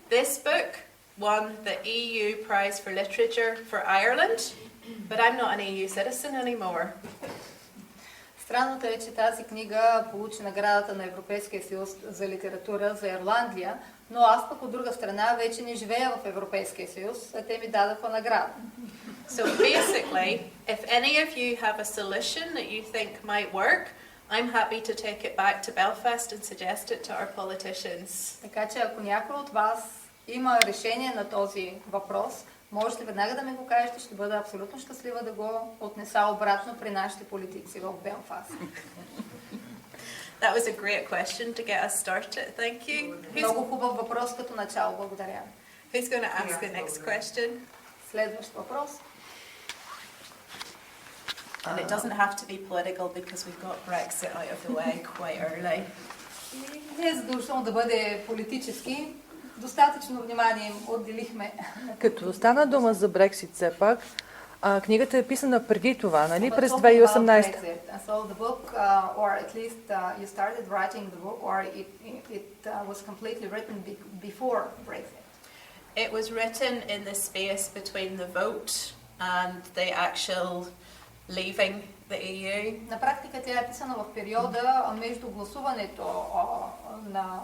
This book won the EU Prize for Literature for Ireland, but I'm not an EU citizen anymore. Странното е, че тази книга получи наградата на Европейския съюз за литература за Ирландия, но аз пък от друга страна вече не живея в Европейския съюз, а те ми дадаха награда. So basically, if any of you have a solution that you think might work, I'm happy to take it back to Belfast and suggest it to our politicians. Така че ако някой от вас има решение на този въпрос, можете веднага да ми го кажете, ще бъда абсолютно щастлива да го отнеса обратно при нашите политици в Белфаст. That was a great question to get us started. Thank you. Много хубав въпрос като начало, благодаря. Who's going to ask the next question? Следващ въпрос. And it doesn't have to be political because we've got Brexit out of the way quite early. Не е задължително да бъде политически. Достатъчно внимание им отделихме. Като стана дума за Брексит все пак, книгата е писана преди това, нали? През 2018. So the book, or at least you started writing the book, or it was completely written before Brexit. It was written in the space between the vote and the actual leaving the EU. На практика тя е писана в периода между гласуването на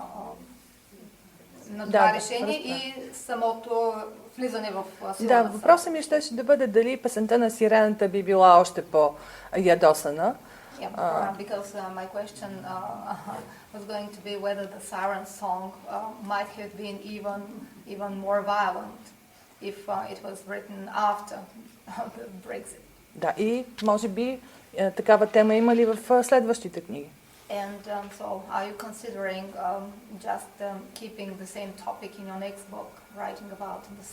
това решение и самото влизане в сила. Да, въпросът ми щеше да бъде дали песента на сирената би била още по-ядосана. Because my question was going to be whether the siren song might have been even more violent if it was written after the Brexit. Да, и може би такава тема има ли в следващите книги? And so are you considering just keeping the same topic in your next book, writing about the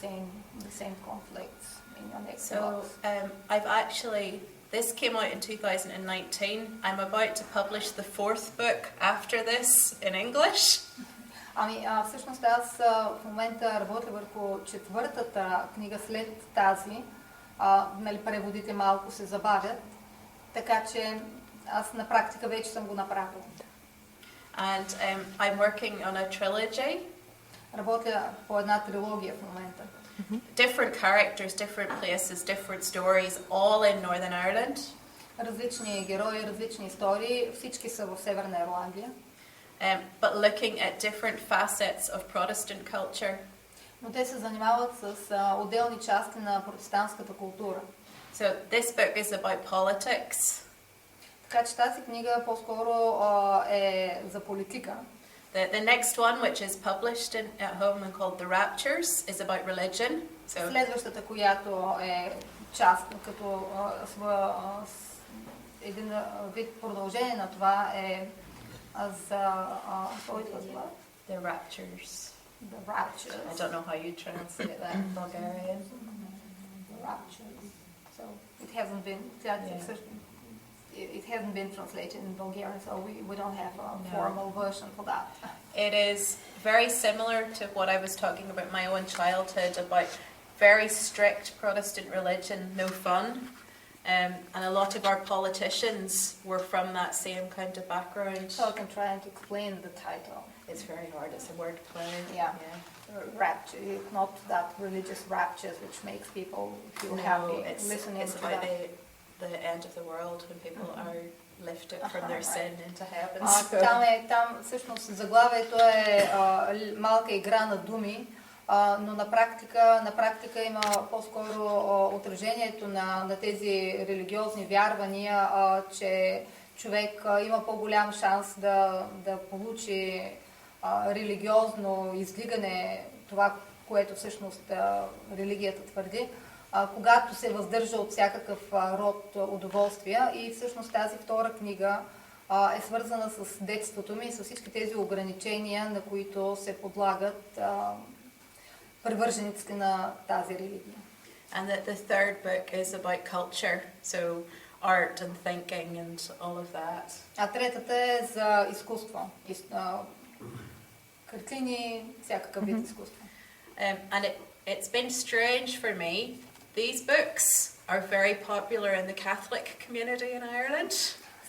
same conflicts in your next book? I've actually, this came out in 2019. I'm about to publish the fourth book after this in English. Всъщност аз в момента работя върху четвъртата книга след тази. Преводите малко се забавят, така че аз на практика вече съм го направила. And I'm working on a trilogy. Работя по една трилогия в момента. Different characters, different places, different stories, all in Northern Ireland. Различни герои, различни истории, всички са в Северна Ирландия. But looking at different facets of Protestant culture. Но те се занимават с отделни части на протестантската култура. So this book is about politics. Така че тази книга по-скоро е за политика. The next one, which is published at home and called The Raptures, is about religion. So следващата, която е част като един вид продължение на това е за The Raptures. The Raptures. I don't know how you translate that in Bulgarian. The Raptures. So it hasn't been translated in Bulgarian, so we don't have a formal version for that. It is very similar to what I was talking about my own childhood, about very strict Protestant religion, no fun. And a lot of our politicians were from that same kind of background. So I can try and explain the title. It's very hard, it's a word play. Yeah. Rapture, it's not that religious raptures which makes people feel happy listening it's to about that. The end of the world when people are lifted from their sin into heaven. Там всъщност заглавието е малка игра на думи, но на практика има по-скоро отражението на тези религиозни вярвания, че човек има по-голям шанс да получи религиозно издигане, това, което всъщност религията твърди, когато се въздържа от всякакъв род удоволствия. И всъщност тази втора книга е свързана с детството ми и с всички тези ограничения, на които се подлагат привържениците на тази религия. And the third book is about culture, so art and thinking and all of that. А третата е за изкуство. Картини, всякакъв вид изкуство. And it's been strange for me. These books are very popular in the Catholic community in Ireland.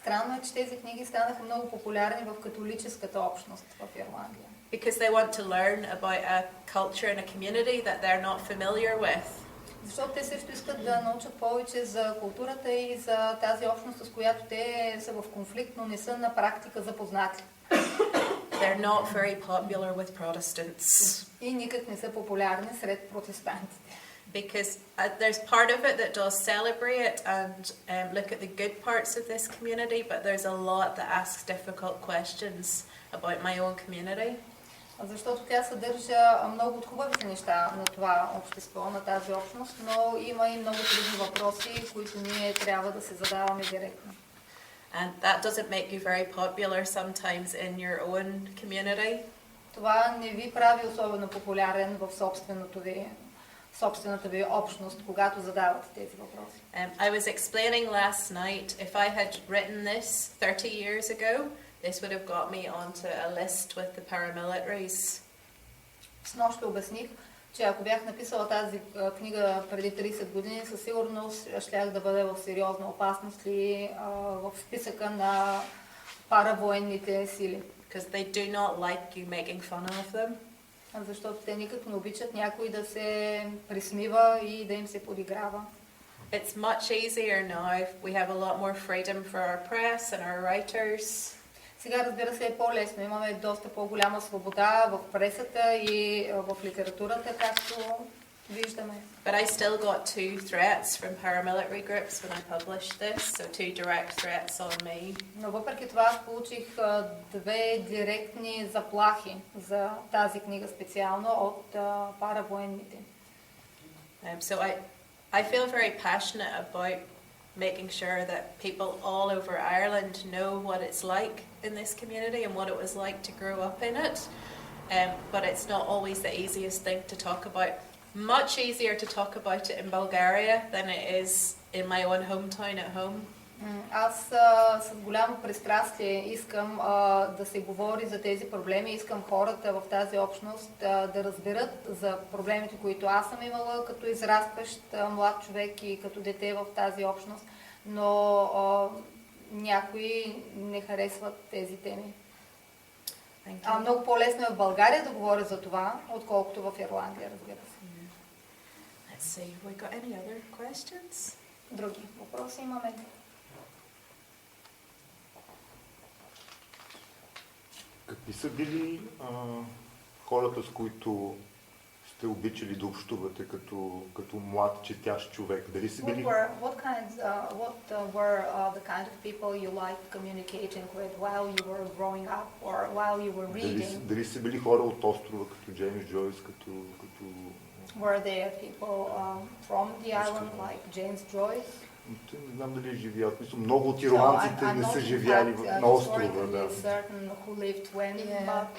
Странно е, че тези книги станаха много популярни в католическата общност в Ирландия. because they want to learn about a culture and a community that they're not familiar with. Защото те също искат да научат повече за културата и за тази общност, с която те са в конфликт, но не са на практика запознати. They're not very popular with Protestants. И никак не са популярни сред протестантите. Because there's part of it that does celebrate and look at the good parts of this community, but there's a lot that asks difficult questions about my own community. Защото тя съдържа много от хубавите неща на това общество, на тази общност, но има и много трудни въпроси, които ние трябва да се задаваме директно. And that doesn't make you very popular sometimes in your own community. Това не ви прави особено популярен в собствената ви общност, когато задавате тези въпроси. I was explaining last night, if I had written this 30 years ago, this would have got me onto a list with the paramilitaries. Снощи обясних, че ако бях написала тази книга преди 30 години, със сигурност щях да бъда в сериозна опасност и в списъка на паравоенните сили. Because they do not like you making fun of them. Защото те никак не обичат някой да се присмива и да им се подиграва. It's much easier now. We have a lot more freedom for our press and our writers. Сега, разбира се, е по-лесно. Имаме доста по-голяма свобода в пресата и в литературата, както виждаме. But I still got 2 threats from paramilitary groups when I published this, so 2 direct threats on me. Но въпреки това аз получих 2 директни заплахи за тази книга специално от паравоенните. So I feel very passionate about making sure that people all over Ireland know what it's like in this community and what it was like to grow up in it. But it's not always the easiest thing to talk about. Much easier to talk about it in Bulgaria than it is in my own hometown at home. Аз с голямо пристрастие искам да се говори за тези проблеми, искам хората в тази общност да разберат за проблемите, които аз съм имала като израстващ млад човек и като дете в тази общност, но някои не харесват тези теми. Много по-лесно е в България да говоря за това, отколкото в Ирландия, разбира се. Let's see, have we got any other questions? Други въпроси имаме? Какви са били хората, с които сте обичали да общувате като млад четящ човек? Дали са били... What were the kind of people you liked communicating with while you were growing up or while you were reading? Дали са били хора от острова, като Джеймс Джойс, като... Were there people from the island like James Joyce? Не знам дали е живял. Много от ирландците не са живяли на острова. I'm not certain who lived when, but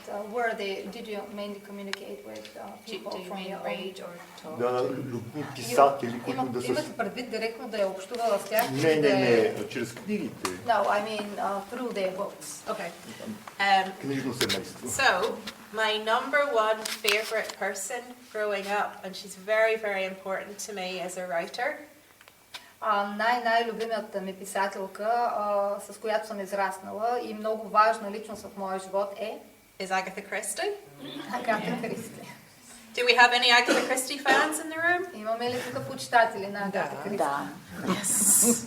did you mainly communicate with people from your age or talk? Да, любими писатели, които да са... Имате предвид директно да е общувала с тях? Не, чрез книгите. No, I mean through their books. Okay. Книжно семейство. So, my number one favorite person growing up, and she's very, very important to me as a writer. Най-любимата ми писателка, с която съм израснала и много важна личност в моя живот is Agatha Christie. Агата Кристи. Do we have any Agatha Christie fans in the room? Имаме ли тук почитатели на Агата Кристи? Да. Yes.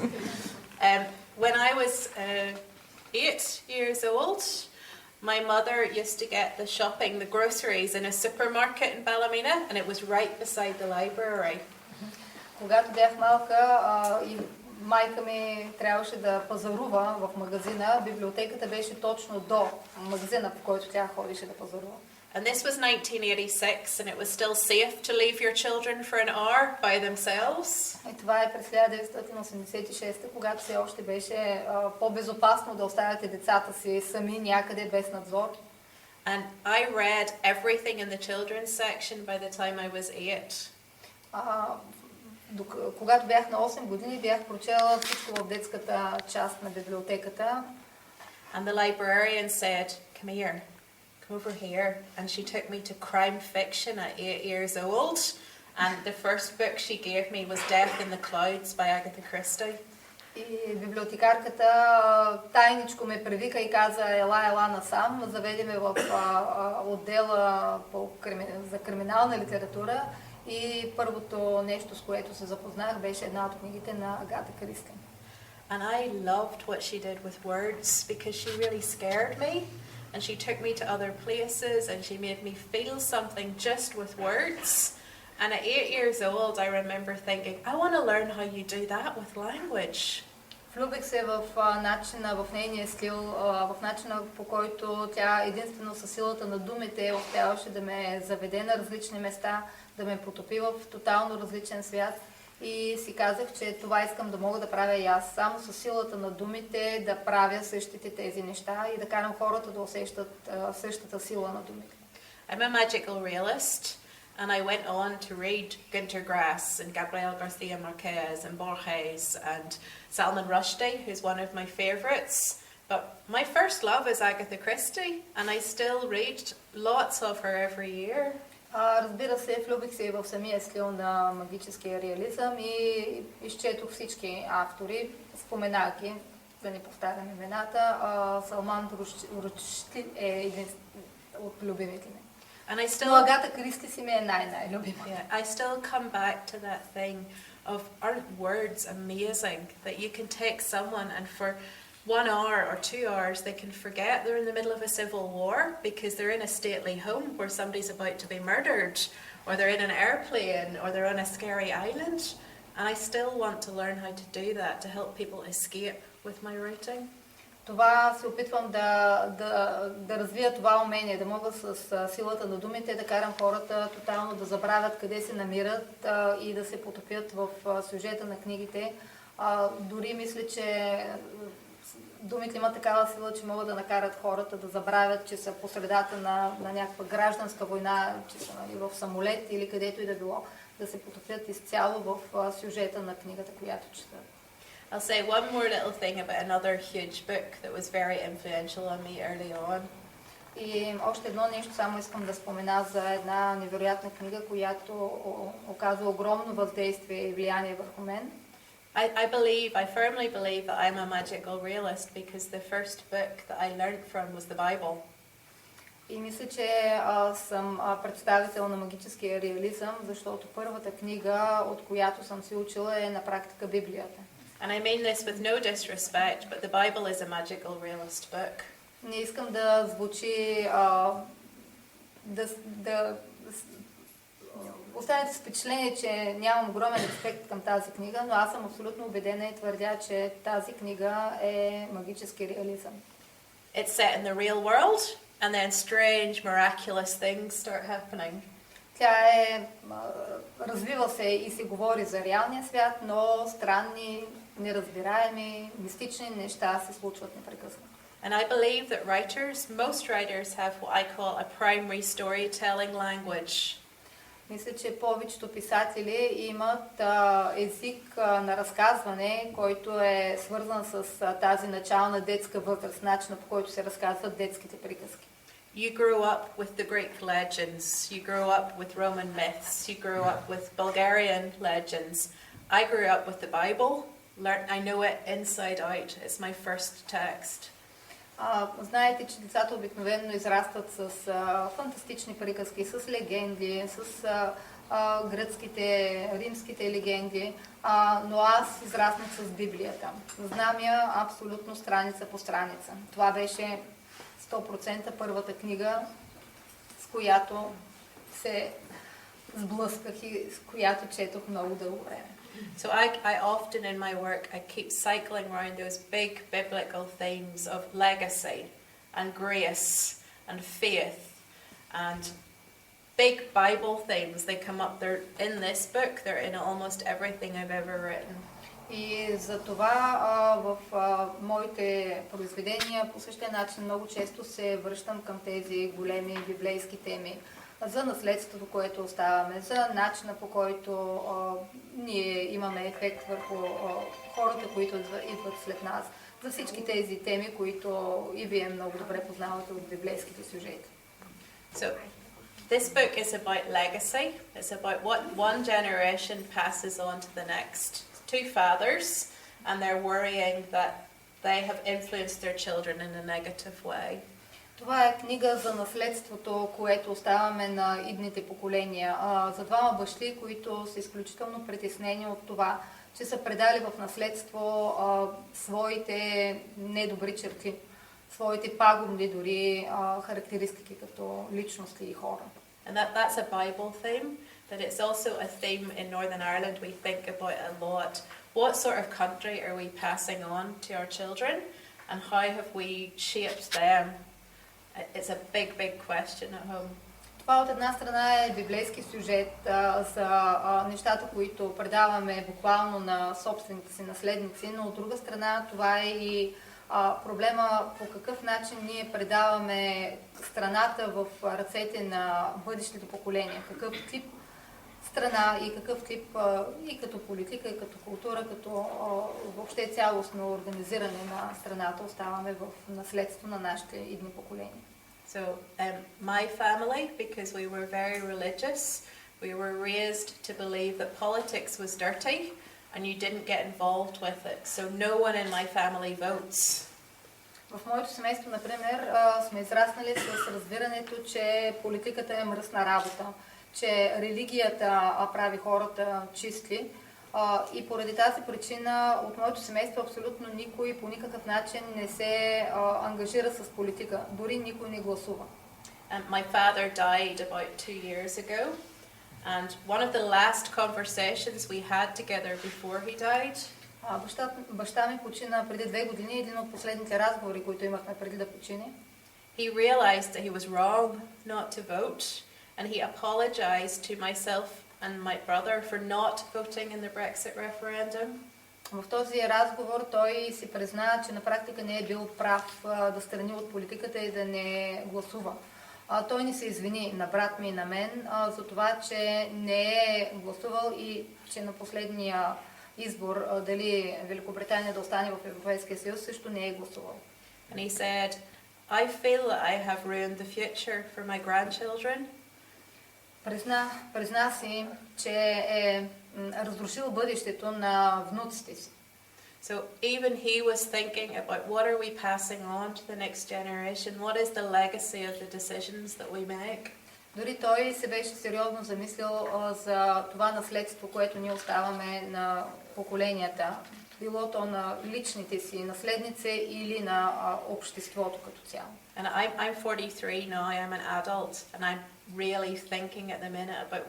When I was 8 years old, my mother used to get the shopping, the groceries in a supermarket in Ballymena, and it was right beside the library. Когато бях малка и майка ми трябваше да пазарува в магазина, библиотеката беше точно до магазина, в който тя ходеше да пазарува. And this was 1986, and it was still safe to leave your children for an hour by themselves. И това е през 1986, когато все още беше по-безопасно да оставяте децата си сами някъде без надзор. And I read everything in the children's section by the time I was 8. Когато бях на 8 години, бях прочела всичко в детската част на библиотеката. And the librarian said, come here, come over here. And she took me to crime fiction at 8 years old. And the first book she gave me was Death in the Clouds by Agatha Christie. И библиотекарката тайничко ме привика и каза, ела насам, заведе ме в отдела за криминална литература и първото нещо, с което се запознах, беше една от книгите на Агата Кристи. And I loved what she did with words because she really scared me and she took me to other places and she made me feel something just with words. And at 8 years old, I remember thinking, I want to learn how you do that with language. Влюбих се в начина, в нейния стил, в начина, по който тя единствено със силата на думите успяваше да ме заведе на различни места, да ме потопи в тотално различен свят. И си казах, че това искам да мога да правя и аз. Само със силата на думите да правя същите тези неща и да карам хората да усещат същата сила на думите. I'm a magical realist. And I went on to read Günter Grass and Gabriel Garcia Marquez and Borges and Salman Rushdie, who's one of my favourites. But my first love is Agatha Christie, and I still read lots of her every year. Разбира се, влюбих се и в самия стил на магическия реализъм и изчетох всички автори, споменаки, да не повтарям имената. Салман Рушди е един от любимите ми. And I still, Но Агата Кристи си ми е най-любима. I still come back to that thing of, aren't words amazing? That you can take someone and for 1 hour or 2 hours they can forget they're in the middle of a civil war because they're in a stately home where somebody's about to be murdered, or they're in an airplane, or they're on a scary island. And I still want to learn how to do that, to help people escape with my writing. Това се опитвам да развия това умение, да мога с силата на думите да карам хората тотално да забравят къде се намират и да се потопят в сюжета на книгите. Дори мисля, че думите имат такава сила, че могат да накарат хората да забравят, че са по средата на някаква гражданска война, че са в самолет или където и да било, да се потопят изцяло в сюжета на книгата, която четат. I'll say one more little thing about another huge book that was very influential on me early on. И още едно нещо само искам да спомена за една невероятна книга, която оказва огромно въздействие и влияние върху мен. I firmly believe that I'm a magical realist because the first book that I learned from was the Bible. И мисля, че съм представител на магическия реализъм, защото първата книга, от която съм се учила, е на практика Библията. And I mean this with no disrespect, but the Bible is a magical realist book. Не искам да звучи да останете с впечатление, че нямам огромен респект към тази книга, но аз съм абсолютно убедена и твърдя, че тази книга е магически реализъм. It's set in the real world, and then strange, miraculous things start happening. Тя развива се и се говори за реалния свят, но странни, неразбираеми, мистични неща се случват непрекъснато. And I believe that most writers have what I call a primary storytelling language. Мисля, че повечето писатели имат език на разказване, който е свързан с тази начална детска възраст, начина по който се разказват детските приказки. You grew up with the Greek legends, you grew up with Roman myths, you grew up with Bulgarian legends. I grew up with the Bible. I know it inside out. It's my first text. Знаете, че децата обикновено израстват с фантастични приказки, с легенди, с гръцките, римските легенди, но аз израснах с Библията. Знам я абсолютно страница по страница. Това беше 100% първата книга, с която се сблъсках и с която четох много дълго време. So I often in my work, I keep cycling around those big biblical themes of legacy and grace and faith and big Bible themes. They come up, they're in this book, they're in almost everything I've ever written. И за това в моите произведения по същия начин много често се връщам към тези големи библейски теми. За наследството, което оставаме, за начина по който ние имаме ефект върху хората, които идват след нас, за всички тези теми, които и вие много добре познавате от библейските сюжети. So, this book is about legacy. It's about what one generation passes on to the next. Two fathers and they're worrying that they have influenced their children in a negative way. Това е книга за наследството, което оставаме на идните поколения. За двама бащи, които са изключително притеснени от това, че са предали в наследство своите недобри черти, своите пагубни дори характеристики като личности и хора. And that's a Bible theme, but it's also a theme in Northern Ireland we think about a lot. What sort of country are we passing on to our children, and how have we shaped them? It's a big, big question at home. Това от една страна е библейски сюжет за нещата, които предаваме буквално на собствените си наследници, но от друга страна това е и проблема по какъв начин ние предаваме страната в ръцете на бъдещите поколения. Какъв тип страна и какъв тип и като политика, и като култура, като въобще цялостно организиране на страната оставаме в наследство на нашите идни поколения. So my family, because we were very religious, we were raised to believe that politics was dirty and you didn't get involved with it. So no one in my family votes. В моето семейство, например, сме израснали с разбирането, че политиката е мръсна работа, че религията прави хората чисти. И поради тази причина от моето семейство абсолютно никой по никакъв начин не се ангажира с политика. Дори никой не гласува. My father died about 2 years ago, and one of the last conversations we had together before he died. Баща ми почина преди 2 години, един от последните разговори, които имахме преди да почине. He realized that he was wrong not to vote, and he apologized to myself and my brother for not voting in the Brexit referendum. В този разговор той си призна, че на практика не е бил прав да страни от политиката и да не гласува. Той ни се извини на брат ми и на мен за това, че не е гласувал и че на последния избор дали Великобритания да остане в Европейския съюз също не е гласувал. And he said, I feel that I have ruined the future for my grandchildren. Призна си, че е разрушил бъдещето на внуците си. So even he was thinking about what are we passing on to the next generation? What is the legacy of the decisions that we make? Дори той се беше сериозно замислил за това наследство, което ние оставаме на поколенията, било то на личните си наследници или на обществото като цяло. And I'm 43 now, I'm an adult, and I'm really thinking at the minute about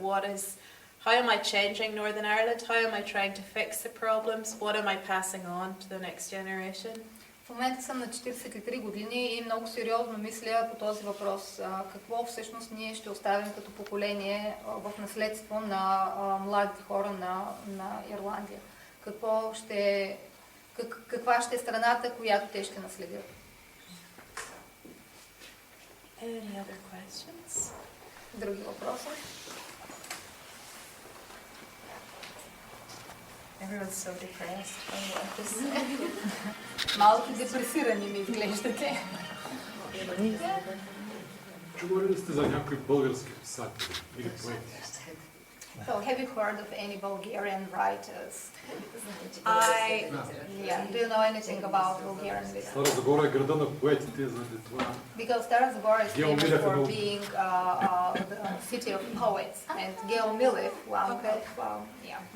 how am I changing Northern Ireland? How am I trying to fix the problems? What am I passing on to the next generation? В момента съм на 43 години и много сериозно мисля по този въпрос. Какво всъщност ние ще оставим като поколение в наследство на младите хора на Ирландия? Каква ще е страната, която те ще наследят? Any other questions? Други въпроси? Everyone's so depressed. Малко депресирани ми изглеждате. Чували ли сте за някои български писатели или поети? So have you heard of any Bulgarian writers? Do you know anything about Bulgarian literature? Стара Загора е града на поетите, заради това. Because Stara Загора is famous for being the city of poets, and Geo Milев, one of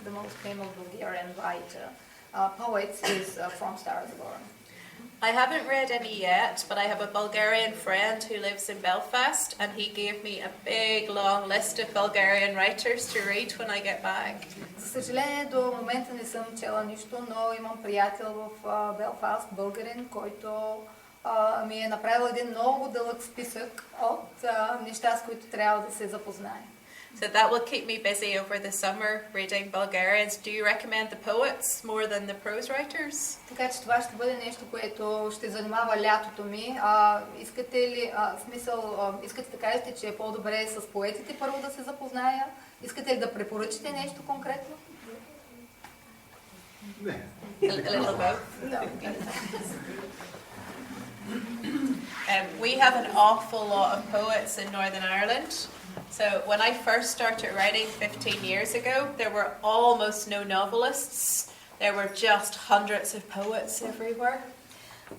the most famous Bulgarian writer, poets, is from Stara Загora. I haven't read any yet, but I have a Bulgarian friend who lives in Belfast, and he gave me a big long list of Bulgarian writers to read when I get back. За съжаление, до момента не съм чела нищо, но имам приятел в Белфаст, българин, който ми е направил един много дълъг списък от неща, с които трябва да се запознае. So that will keep me busy over the summer reading Bulgarians. Do you recommend the poets more than the prose writers? Така че това ще бъде нещо, което ще занимава лятото ми. Искате ли, искате да кажете, че е по-добре с поетите първо да се запозная? Искате ли да препоръчате нещо конкретно? Не. A little both. We have an awful lot of poets in Northern Ireland. So when I first started writing 15 years ago, there were almost no novelists. there were just hundreds of poets everywhere.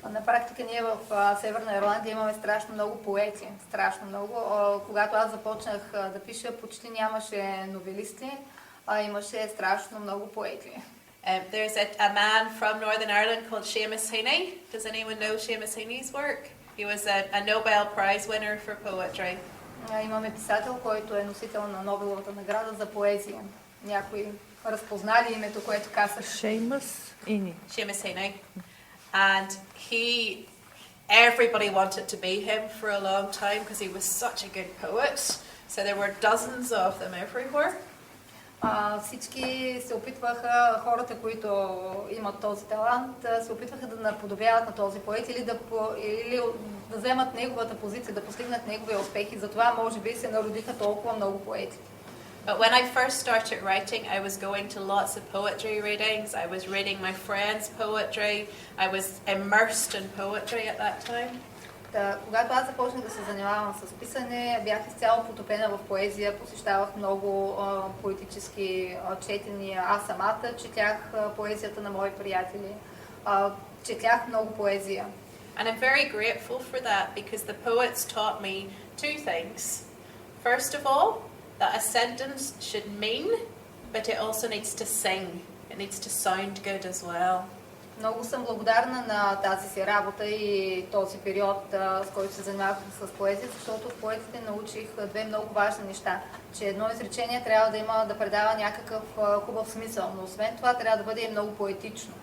На практика ние в Северна Ирландия имаме страшно много поети, страшно много. Когато аз започнах да пиша, почти нямаше новелисти, а имаше страшно много поети. There's a man from Northern Ireland called Seamus Heaney. Does anyone know Seamus Heaney's work? He was a Nobel Prize winner for poetry. Имаме писател, който е носител на Нобеловата награда за поезия. Някои разпознали името, което казах. Seamus Heaney. And everybody wanted to be him for a long time because he was such a good poet. So there were dozens of them everywhere. Всички се опитваха, хората, които имат този талант, се опитваха да наподобяват на този поет или да вземат неговата позиция, да постигнат неговия успех и затова може би се народиха толкова много поети. But when I first started writing, I was going to lots of poetry readings. I was reading my friends' poetry. I was immersed in poetry at that time. Когато аз започнах да се занимавам с писане, бях изцяло потопена в поезия, посещавах много поетически четения. Аз самата четях поезията на мои приятели. Четях много поезия. And I'm very grateful for that because the poets taught me two things. First of all, that a sentence should mean, but it also needs to sing. It needs to sound good as well. Много съм благодарна на тази си работа и този период, с който се занимавах с поезия, защото в поезите научих две много важни неща. Че едно изречение трябва да предава някакъв хубав смисъл, но освен това трябва да бъде и много поетично.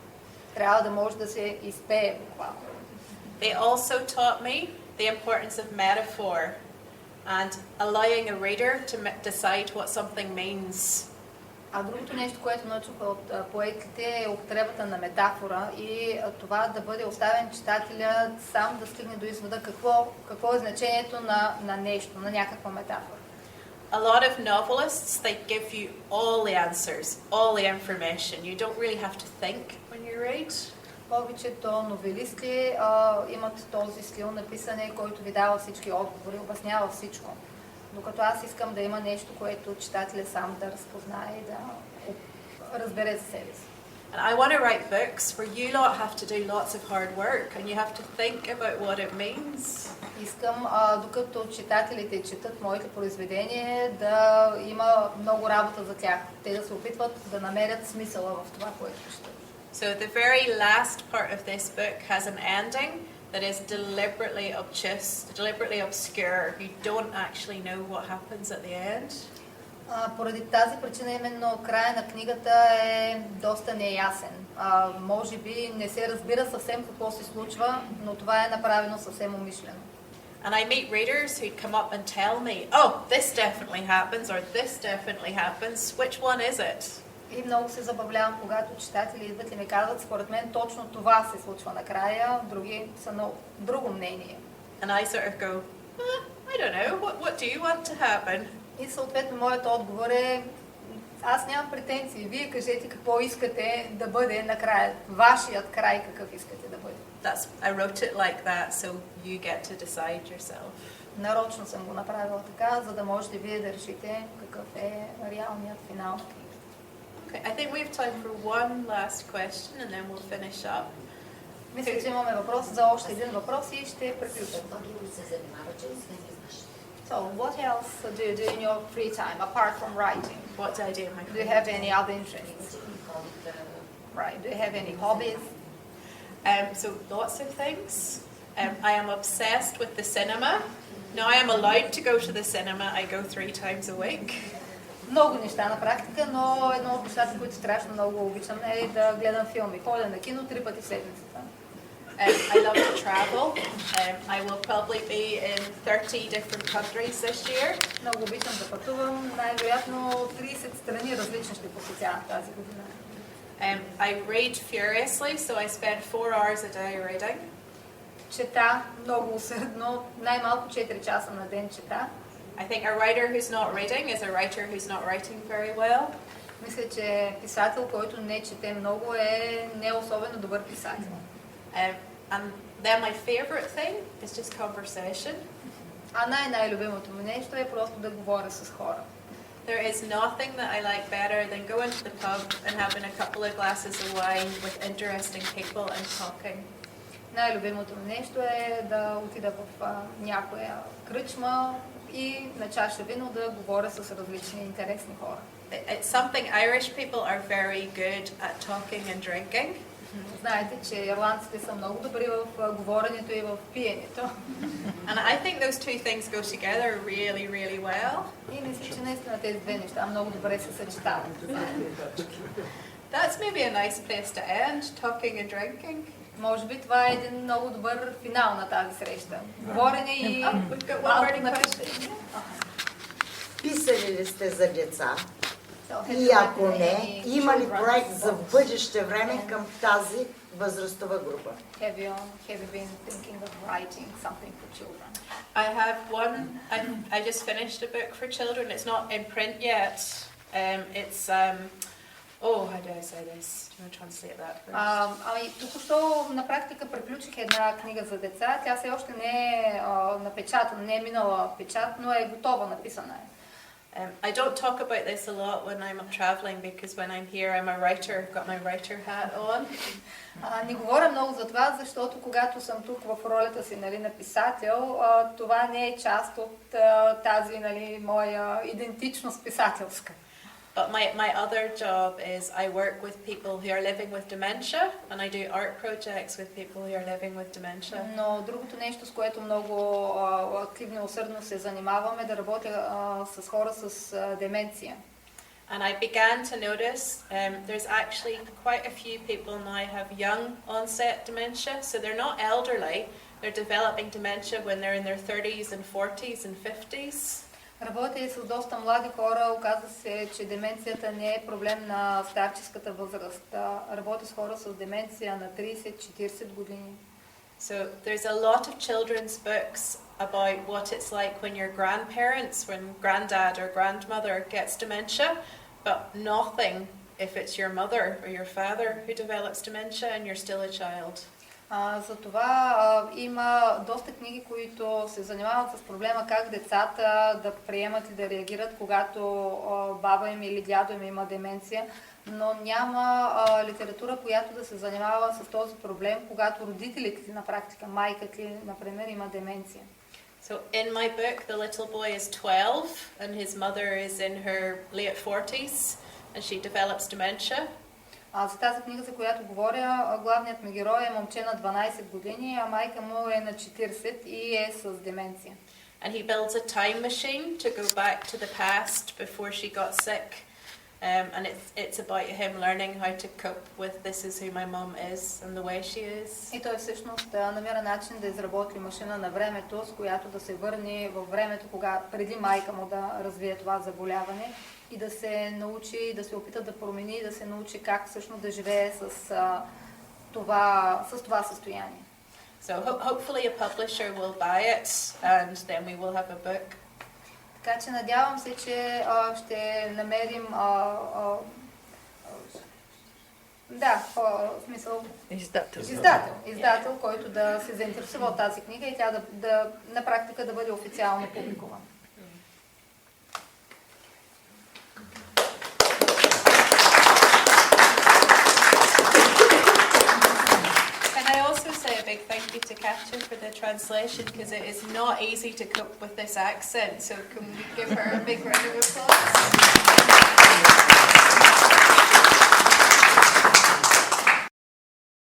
Трябва да може да се изпее буквално. They also taught me the importance of metaphor and allowing a reader to decide what something means. А другото нещо, което научих от поетите е употребата на метафора и това да бъде оставен читателя сам да стигне до извода какво е значението на нещо, на някаква метафора. A lot of novelists, they give you all the answers, all the information. You don't really have to think when you read. Повечето новелисти имат този стил на писане, който ви дава всички отговори, обяснява всичко. Докато аз искам да има нещо, което читателя сам да разпознае и да разбере за себе си. And I want to write books where you lot have to do lots of hard work and you have to think about what it means. Искам, докато читателите четат моите произведения, да има много работа за тях. Те да се опитват да намерят смисъла в това, което четат. So the very last part of this book has an ending that is deliberately obtuse, deliberately obscure. You don't actually know what happens at the end. Поради тази причина именно края на книгата е доста неясен. Може би не се разбира съвсем какво се случва, но това е направено съвсем умишлено. And I meet readers who come up and tell me, oh, this definitely happens or this definitely happens. Which one is it? И много се забавлявам, когато читатели идват и ми казват, според мен точно това се случва накрая, други са на друго мнение. And I sort of go, I don't know, what do you want to happen? И съответно моят отговор е, аз нямам претенции, вие кажете какво искате да бъде накрая, вашият край какъв искате да бъде. I wrote it like that, so you get to decide yourself. Нарочно съм го направила така, за да можете вие да решите какъв е реалният финал. Okay, I think we have time for one last question and then we'll finish up. Мисля, че имаме въпрос за още един въпрос и ще приключим. So, what else do you do in your free time apart from writing? What do I do in my Do you have any other interests? Right. Do you have any hobbies? So lots of things. I am obsessed with the cinema. Now I am allowed to go to the cinema. I go 3 times a week. Много неща на практика, но едно от нещата, които страшно много обичам е да гледам филми. Ходя на кино 3 пъти в седмицата. I love to travel. I will probably be in 30 different countries this year. Много обичам да пътувам. Най-вероятно 30 страни различни ще посетявам тази година. I read furiously, so I spend 4 hours a day reading. Чета много усърдно, най-малко 4 часа на ден чета. I think a writer who's not reading is a writer who's not writing very well. Мисля, че писател, който не чете много, е не особено добър писател. And then my favorite thing is just conversation. А най-любимото ми нещо е просто да говоря с хора. There is nothing that I like better than going to the pub and having a couple of glasses of wine with interesting people and talking. Най-любимото ми нещо е да отида в някоя кръчма и на чаша вино да говоря с различни интересни хора. It's something Irish people are very good at talking and drinking. Знаете, че ирландците са много добри в говоренето и в пиенето. And I think those two things go together really, really well. И мисля, че наистина тези две неща много добре се съчетават. That's maybe a nice place to end, talking and drinking. Може би това е един много добър финал на тази среща. Говорене и... We've got one burning question. Писали ли сте за деца? И ако не, има ли проект за бъдеще време към тази възрастова група? Have you been thinking of writing something for children? I have one. I just finished a book for children. It's not in print yet. It's how do I say this? Do you want to translate that first? Ами, току-що на практика приключих една книга за деца. Тя все още не е напечатана, не е минала печат, но е готова, написана е. I don't talk about this a lot when I'm traveling because when I'm here I'm a writer, got my writer hat on. Не говоря много за това, защото когато съм тук в ролята си, нали, на писател, това не е част от тази, нали, моя идентичност писателска. But my other job is I work with people who are living with dementia and I do art projects with people who are living with dementia. Но другото нещо, с което много активно и усърдно се занимаваме, да работя с хора с деменция. And I began to notice there's actually quite a few people now have young onset dementia, so they're not elderly, they're developing dementia when they're in their 30s and 40s and 50s. Работя и с доста млади хора. Оказва се, че деменцията не е проблем на старческата възраст. Работя с хора с деменция на 30-40 години. So there's a lot of children's books about what it's like when your grandparents, when granddad or grandmother gets dementia, but nothing if it's your mother or your father who develops dementia and you're still a child. Затова има доста книги, които се занимават с проблема как децата да приемат и да реагират, когато баба им или дядо им има деменция, но няма литература, която да се занимава с този проблем, когато родителите ти на практика, майка ти, например, има деменция. So in my book, the little boy is 12 and his mother is in her late 40s and she develops dementia. За тази книга, за която говоря, главният ми герой е момче на 12 години, а майка му е на 40 и е с деменция. And he builds a time machine to go back to the past before she got sick. And it's about him learning how to cope with this is who my mom is and the way she is. И той всъщност намира начин да изработи машина на времето, с която да се върне във времето, преди майка му да развие това заболяване и да се научи, да се опита да промени и да се научи как всъщност да живее с това състояние. So hopefully a publisher will buy it and then we will have a book. Така че надявам се, че ще намерим в смисъл издател, който да се заинтересува от тази книга и тя на практика да бъде официално публикувана. Say a big thank you to Katja for the translation because it is not easy to cope with this accent, so can we give her a big round of applause?